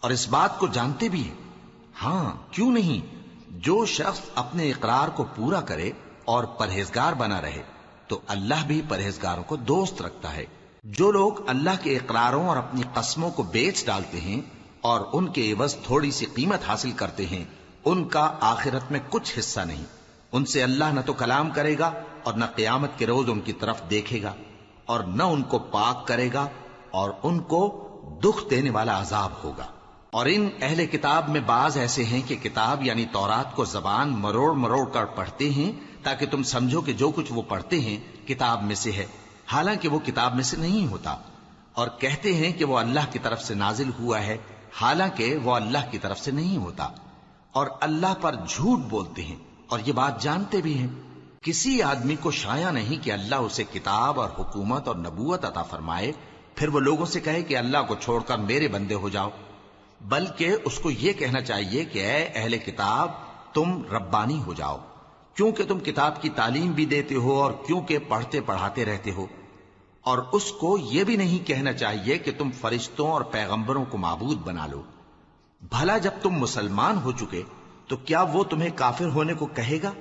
اور اس بات کو جانتے بھی ہیں۔ ہاں کیوں نہیں، جو شخص اپنے اقرار کو پورا کرے اور پرہیزگار بنا رہے تو اللہ بھی پرہیزگاروں کو دوست رکھتا ہے۔ جو لوگ اللہ کے اقراروں اور اپنی قسموں کو بیچ ڈالتے ہیں اور ان کے عوض تھوڑی سی قیمت حاصل کرتے ہیں، ان کا آخرت میں کچھ حصہ نہیں۔ ان سے اللہ نہ تو کلام کرے گا اور نہ قیامت کے روز ان کی طرف دیکھے گا، اور نہ ان کو پاک کرے گا، اور ان کو دکھ دینے والا عذاب ہوگا۔ اور ان اہل کتاب میں بعض ایسے ہیں کہ کتاب یعنی تورات کو زبان مروڑ مروڑ کر پڑھتے ہیں تاکہ تم سمجھو کہ جو کچھ وہ پڑھتے ہیں کتاب میں سے ہے، حالانکہ وہ کتاب میں سے نہیں ہوتا، اور کہتے ہیں کہ وہ اللہ کی طرف سے نازل ہوا ہے، حالانکہ وہ اللہ کی طرف سے نہیں ہوتا، اور اللہ پر جھوٹ بولتے ہیں اور یہ بات جانتے بھی ہیں۔ کسی آدمی کو شایع نہیں کہ اللہ اسے کتاب اور حکومت اور نبوت عطا فرمائے، پھر وہ لوگوں سے کہے کہ اللہ کو چھوڑ کر میرے بندے ہو جاؤ، بلکہ اس کو یہ کہنا چاہیے کہ اے اہل کتاب تم ربانی ہو جاؤ، کیونکہ تم کتاب کی تعلیم بھی دیتے ہو اور کیونکہ پڑھتے پڑھاتے رہتے ہو۔ اور اس کو یہ بھی نہیں کہنا چاہیے کہ تم فرشتوں اور پیغمبروں کو معبود بنا لو۔ بھلا جب تم مسلمان ہو چکے تو کیا وہ تمہیں کافر ہونے کو کہے گا؟